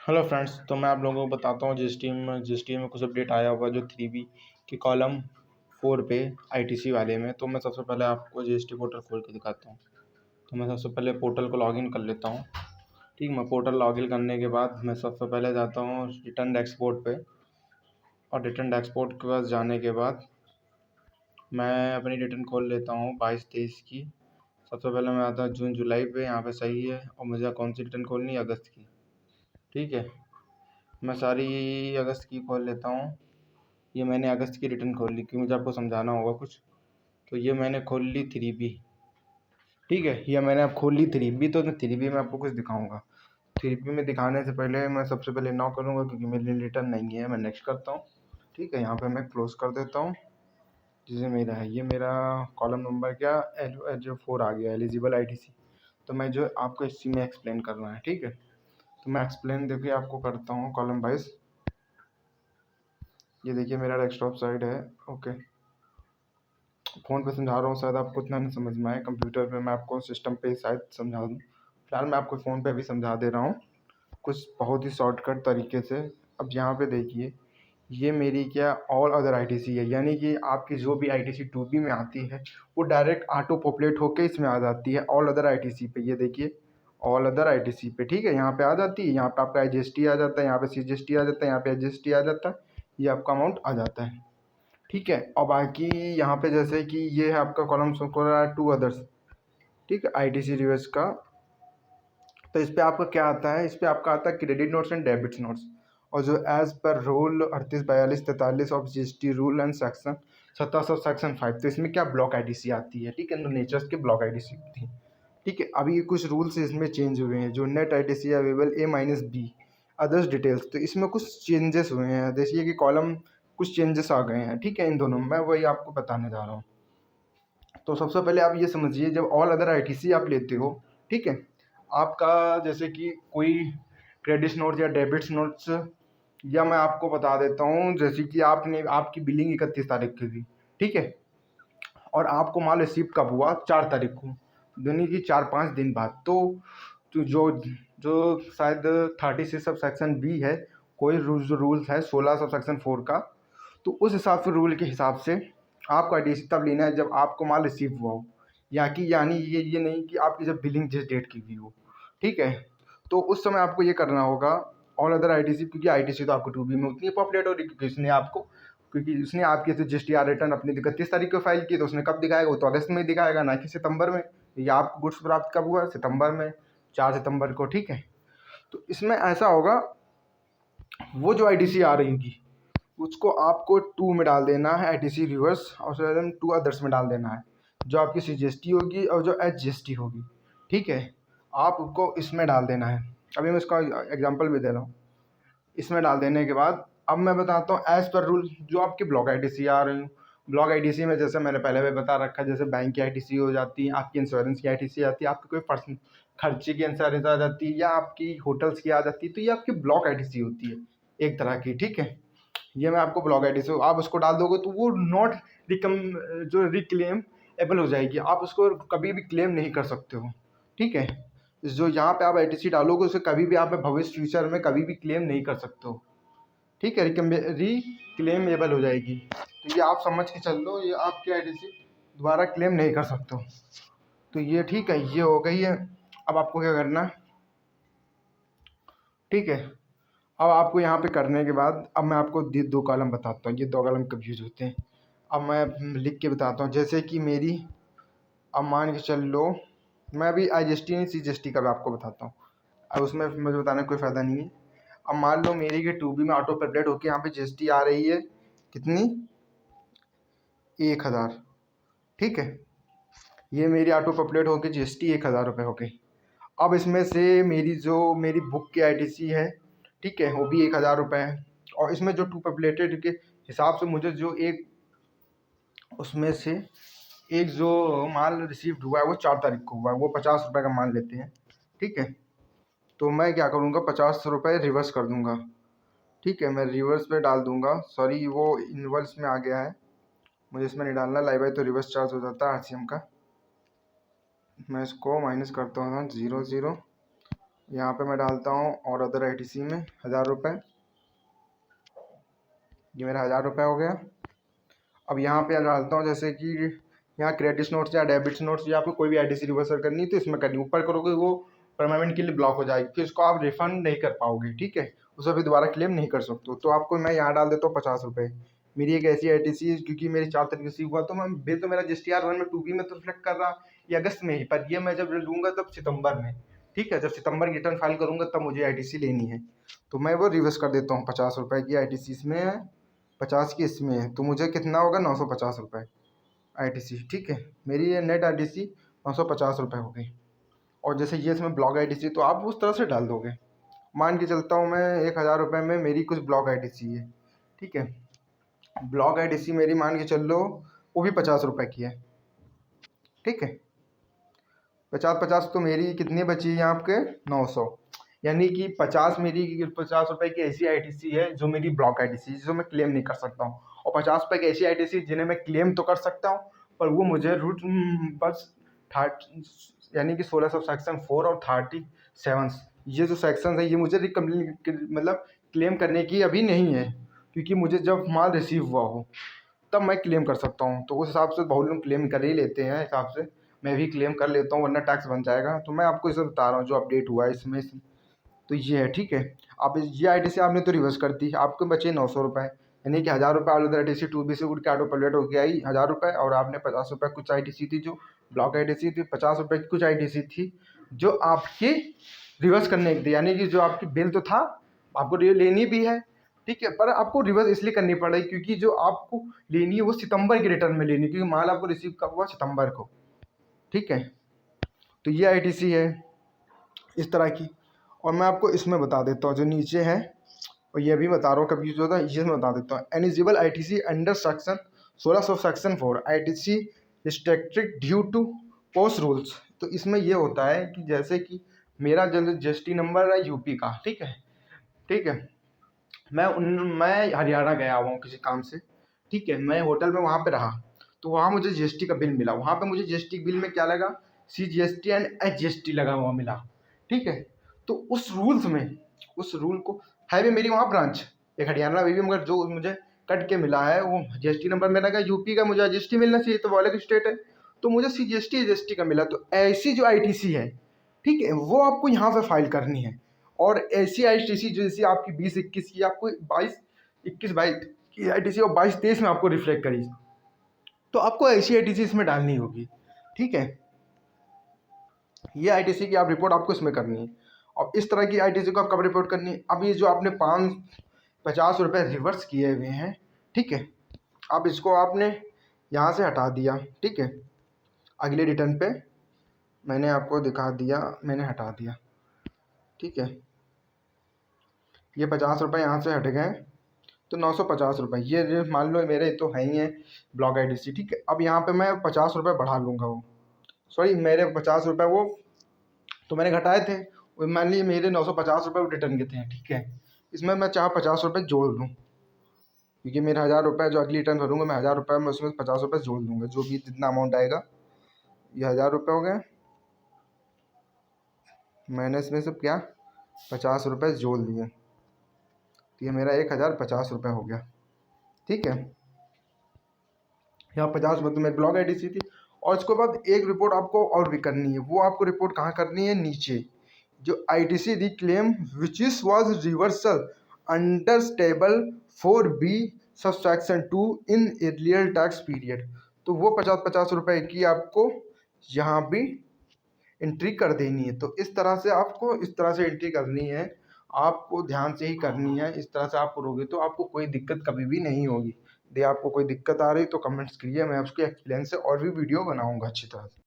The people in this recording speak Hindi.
हेलो फ्रेंड्स, तो मैं आप लोगों को बताता हूँ जीएसटी में कुछ अपडेट आया हुआ जो 3B की कॉलम 4 पे आईटीसी वाले में। तो मैं सबसे पहले आपको जीएसटी पोर्टल खोल के दिखाता हूँ। तो मैं सबसे पहले पोर्टल को लॉगिन कर लेता हूँ। ठीक, मैं पोर्टल लॉगिन करने के बाद मैं सबसे पहले जाता हूँ रिटर्न एक्सपोर्ट पे, और रिटर्न एक्सपोर्ट के पास जाने के बाद मैं अपनी रिटर्न खोल लेता हूँ 22-23 की। सबसे पहले मैं आता हूँ जून जुलाई पे, यहाँ पे सही है। और मुझे कौन सी रिटर्न खोलनी है? अगस्त की। ठीक है, मैं सारी अगस्त की खोल लेता हूँ। ये मैंने अगस्त की रिटर्न खोल ली क्योंकि मुझे आपको समझाना होगा कुछ। तो ये मैंने खोल ली 3B। ठीक है, ये मैंने अब खोल ली 3B। तो मैं 3B में आपको कुछ दिखाऊंगा। 3B में दिखाने से पहले मैं सबसे पहले नो करूँगा क्योंकि मेरे लिए रिटर्न नहीं है। मैं नेक्स्ट करता हूँ। ठीक है, यहाँ पे मैं क्लोज कर देता हूँ। जैसे मेरा है, ये मेरा कॉलम नंबर क्या जो 4 आ गया, एलिजिबल आईटीसी। तो मैं जो आपको इसी में एक्सप्लेन करना है। ठीक है, तो मैं एक्सप्लेन देखिए आपको करता हूँ कॉलम वाइज। ये देखिए मेरा डेस्कटॉप साइड है। ओके, फ़ोन पे समझा रहा हूँ, शायद आपको उतना नहीं समझ में आए। कंप्यूटर पे मैं आपको सिस्टम पे शायद समझा दूँ। फिलहाल मैं आपको फ़ोन पे अभी समझा दे रहा हूँ कुछ बहुत ही शॉर्टकट तरीके से। अब यहाँ पे देखिए, ये मेरी क्या ऑल अदर आईटीसी है, यानी कि आपकी जो भी आईटीसी 2B में आती है वो डायरेक्ट ऑटो पॉपुलेट होके इसमें आ जाती है ऑल अदर आईटीसी पे। ये देखिए ऑल अदर आईटीसी पे। ठीक है, यहाँ पे आ जाती है। यहाँ पे आपका एजीएसटी आ जाता है, यहाँ पे सीजीएसटी आ जाता है, यहाँ पे एजीएसटी आ जाता है, ये आपका अमाउंट आ जाता है। ठीक है, और बाकी यहाँ पे जैसे कि ये है आपका कॉलम शो कर रहा है 2 अदर्स। ठीक है, आईटीसी रिवर्स का। तो इस पे आपका क्या आता है? इस पे आपका आता है credit notes and debit notes. और जो as per rule 38, 42, 43 of GST rule and section 17 of section 5। तो इसमें क्या ब्लॉक आईटीसी आती है। ठीक है, तो नेचर्स के ब्लॉक आईटीसी थी। ठीक है, अभी कुछ रूल्स इसमें चेंज हुए हैं। जो net ITC available A-B others details, तो इसमें कुछ चेंजेस हुए हैं। देखिए कि कॉलम कुछ चेंजेस आ गए हैं। ठीक है, इन दोनों में मैं वही आपको बताने जा रहा हूँ। तो सबसे पहले आप ये समझिए, जब ऑल अदर आईटीसी आप लेते हो, ठीक है, आपका जैसे कि कोई क्रेडिट नोट या डेबिट्स नोट्स, या मैं आपको बता देता हूँ जैसे कि आपने आपकी बिलिंग 31 तारीख की थी। ठीक है, और आपको माल रिसीव कब हुआ? 4 तारीख को, यानी कि 4-5 दिन बाद। तो जो जो शायद 36 सब सेक्शन बी है, कोई रूल्स है 16 सब सेक्शन 4 का। तो उस हिसाब से रूल के हिसाब से आपको आईटीसी तब लेना है जब आपको माल रिसीव हुआ हो, या कि यानी ये नहीं कि आपकी जब बिलिंग जिस डेट की हुई हो। ठीक है, तो उस समय आपको ये करना होगा ऑल अदर आईटीसी, क्योंकि आईटीसी तो आपको 2B में उतनी पॉपुलेट हो रही क्योंकि उसने आपकी तो जीएसटीआर रिटर्न अपनी 31 तारीख को फाइल की। तो उसने कब दिखाएगा? वो तो अगस्त में दिखाएगा, ना कि सितंबर में। या आपको गुड्स प्राप्त कब हुआ? सितंबर में, 4 सितंबर को। ठीक है, तो इसमें ऐसा होगा, वो जो आईटीसी आ रही होगी उसको आपको 2 में डाल देना है, आईटीसी रिवर्स, और 2 अदर्स में डाल देना है, जो आपकी सीजीएसटी होगी और जो एचजीएसटी होगी। ठीक है, आपको इसमें डाल देना है। अभी मैं इसका एग्जांपल भी दे रहा हूँ। इसमें डाल देने के बाद अब मैं बताता हूँ एज पर रूल जो आपकी ब्लॉक आईटीसी आ रही हूँ। ब्लॉक आईटीसी में जैसे मैंने पहले भी बता रखा है, जैसे बैंक की आईटीसी हो जाती है, आपकी इंश्योरेंस की आईटीसी आती है, आपकी कोई पर्सनल खर्चे की इंश्योरेंस आ जाती है, या आपकी होटल्स की आ जाती है। तो ये आपकी ब्लॉक आईटीसी होती है एक तरह की। ठीक है, ये मैं आपको ब्लॉक आईटीसी, आप उसको डाल दोगे तो वो नॉट रिकम जो रिक्लेम एबल हो जाएगी, आप उसको कभी भी क्लेम नहीं कर सकते हो। ठीक है, जो यहाँ पे आप आईटीसी डालोगे उसे कभी भी आप भविष्य फ्यूचर में कभी भी क्लेम नहीं कर सकते हो। ठीक है, रिक्लेमेबल हो जाएगी। तो ये आप समझ के चल लो, ये आपकी आईटीसी दोबारा क्लेम नहीं कर सकते हो। तो ये ठीक है, ये हो गई है। अब आपको क्या करना है? ठीक है, अब आपको यहाँ पे करने के बाद अब मैं आपको 2 कॉलम बताता हूँ, ये 2 कॉलम कब यूज होते हैं। अब मैं लिख के बताता हूँ, जैसे कि मेरी, अब मान के चल लो, मैं अभी आईजीएसटी नहीं सीजीएसटी का भी आपको बताता हूँ। अब उसमें मुझे बताने का कोई फ़ायदा नहीं है। अब मान लो मेरी के 2B में ऑटो पॉपुलेट होकर यहाँ पे जीएसटी आ रही है कितनी? 1000। ठीक है, ये मेरी ऑटो पॉपुलेट होकर जीएसटी 1000 रुपये हो गई। अब इसमें से मेरी बुक की आईटीसी है, ठीक है, वो भी 1000 रुपये है। और इसमें जो 2 पॉपुलेटेड के हिसाब से मुझे जो एक, उसमें से एक जो माल रिसीव्ड हुआ है वो 4 तारीख को हुआ है, वो 50 रुपये का माल लेते हैं। ठीक है, तो मैं क्या करूँगा, 50 रुपये रिवर्स कर दूँगा। ठीक है, मैं रिवर्स पे डाल दूँगा, सॉरी वो इनवर्स में आ गया है, मुझे इसमें नहीं डालना, लाइव है तो रिवर्स चार्ज हो जाता है आरसीएम का। मैं इसको माइनस करता हूँ 0 0, यहाँ पे मैं डालता हूँ और अदर ITC में 1000 रुपये। ये मेरा 1000 रुपये हो गया। अब यहाँ पे डालता हूँ जैसे कि यहाँ क्रेडिट नोट्स या डेबिट नोट्स या आपको कोई भी ITC रिवर्सल करनी है तो इसमें करनी, ऊपर करोगे वो परमानेंट के लिए ब्लॉक हो जाएगी, फिर इसको आप रिफंड नहीं कर पाओगे, ठीक है, उसे भी दोबारा क्लेम नहीं कर सकते हो। तो आपको मैं यहाँ डाल देता हूँ 50 रुपये। मेरी एक ऐसी ITC है क्योंकि मेरी 4 तरीके से हुआ, तो मैं बिल तो मेरा GSTR 1 में 2B में तो रिफ्लेक्ट कर रहा ये अगस्त में ही, पर ये मैं जब लूँगा तब सितंबर में, ठीक है, जब सितंबर की रिटर्न फाइल करूँगा तब मुझे ITC लेनी है, तो मैं वो रिवर्स कर देता हूँ। 50 रुपये की ITC इसमें है, 50 की इसमें है, तो मुझे कितना होगा 950 रुपये ITC, ठीक है। मेरी ये नेट ITC 950 रुपये हो गई। और जैसे ये इसमें ब्लॉक ITC तो आप उस तरह से डाल दोगे। मान के चलता हूँ मैं 1000 रुपये में मेरी कुछ ब्लॉक ITC है, ठीक है, ब्लॉक ITC मेरी मान के चल लो वो भी 50 रुपये की है, ठीक है। 50 तो मेरी कितनी बची है यहाँ आपके 900, यानी कि 50 मेरी 50 रुपये की ऐसी ITC है जो मेरी ब्लॉक ITC जिसको मैं क्लेम नहीं कर सकता हूँ, और 50 रुपये की ऐसी ITC जिन्हें मैं क्लेम तो कर सकता हूँ पर वो मुझे रूट बस 30 यानी कि 16 सब सेक्शन 4 और 37 ये जो सेक्शन है ये मुझे मतलब क्लेम करने की अभी नहीं है, क्योंकि मुझे जब माल रिसीव हुआ हो तब मैं क्लेम कर सकता हूँ। तो उस हिसाब से बहुत लोग क्लेम कर ही लेते हैं, हिसाब से मैं भी क्लेम कर लेता हूँ वरना टैक्स बन जाएगा। तो मैं आपको इसे बता रहा हूँ जो अपडेट हुआ है इसमें। तो ये है, ठीक है। आप ये ITC आपने तो रिवर्स कर दी, आपको बचे 900 रुपये, यानी कि 1000 रुपये ऑल ITC 2B से उड़ के ऑटो पलट हो गया ही 1000 रुपये, और आपने 50 रुपये कुछ ITC थी जो ब्लॉक ITC थी, 50 रुपये की कुछ ITC थी जो आपकी रिवर्स करने की थी, यानी कि जो आपकी बिल तो था आपको लेनी भी है, ठीक है, पर आपको रिवर्स इसलिए करनी पड़ रही क्योंकि जो आपको लेनी है वो सितंबर की रिटर्न में लेनी है, क्योंकि माल आपको रिसीव कब हुआ सितंबर को, ठीक है। तो ये ITC है इस तरह की। और मैं आपको इसमें बता देता हूँ जो नीचे है, और ये भी बता रहा हूँ कभी जो था ये मैं बता देता हूँ। Eligible ITC under section 16 of section 4 ITC restricted due to post rules. तो इसमें ये होता है कि जैसे कि मेरा जो GST नंबर है यूपी का, ठीक है, ठीक है, मैं हरियाणा गया हुआ हूँ किसी काम से, ठीक है, मैं होटल में वहाँ पे रहा, तो वहाँ मुझे GST का बिल मिला, वहाँ पे मुझे GST बिल में क्या लगा CGST एंड HGST लगा हुआ मिला, ठीक है। तो उस रूल्स में उस रूल को है भी मेरी वहाँ ब्रांच एक हरियाणा में भी, मगर जो मुझे कट के मिला है वो GST नंबर मेरा का यूपी का, मुझे GST मिलना चाहिए तो वो अलग स्टेट है, तो मुझे CGST HGST का मिला। तो ऐसी जो ITC है, ठीक है, वो आपको यहाँ पे फाइल करनी है। और ऐसी ITC जैसी आपकी 20-21 की आपको 22-21-22 की ITC और 22-23 में आपको रिफ्लेक्ट करी, तो आपको ऐसी ITC इसमें डालनी होगी, ठीक है। ये ITC की आप रिपोर्ट आपको इसमें करनी है, और इस तरह की ITC को आप कब रिपोर्ट करनी है। अब ये जो आपने 50 रुपये रिवर्स किए हुए हैं, ठीक है, अब इसको आपने यहाँ से हटा दिया, ठीक है, अगले रिटर्न पे मैंने आपको दिखा दिया, मैंने हटा दिया, ठीक है। ये 50 रुपये यहाँ से हट गए तो 950 रुपये ये मान लो मेरे तो है ही है ब्लॉक ITC, ठीक है। अब यहाँ पे मैं 50 रुपये बढ़ा लूँगा, वो सॉरी मेरे 50 रुपये वो तो मैंने घटाए थे, वो मान लीजिए मेरे 950 रुपये रिटर्न के थे, ठीक है। इसमें मैं चाहे 50 रुपये जोड़ लूँ, क्योंकि मेरा 1000 रुपये जो अगली रिटर्न करूँगा मैं 1000 रुपये में उसमें 50 रुपये जोड़ दूँगा, जो भी जितना अमाउंट आएगा। ये 1000 रुपये हो गए, मैंने इसमें से क्या 50 रुपये जोड़ दिए, तो ये मेरा 1050 रुपये हो गया, ठीक है। यहाँ 50 रुपये तो मेरी ब्लॉक ITC थी। और इसके बाद एक रिपोर्ट आपको और भी करनी है, वो आपको रिपोर्ट कहाँ करनी है, नीचे जो ITC the claim which is was reversal under table 4B subsection 2 in earlier tax period. तो वो 50-50 रुपये की आपको यहाँ भी एंट्री कर देनी है। तो इस तरह से आपको इस तरह से एंट्री करनी है, आपको ध्यान से ही करनी है। इस तरह से आप करोगे तो आपको कोई दिक्कत कभी भी नहीं होगी। यदि आपको कोई दिक्कत आ रही तो कमेंट्स करिए, मैं उसके एक्सप्लेन से और भी वीडियो बनाऊंगा अच्छी तरह से।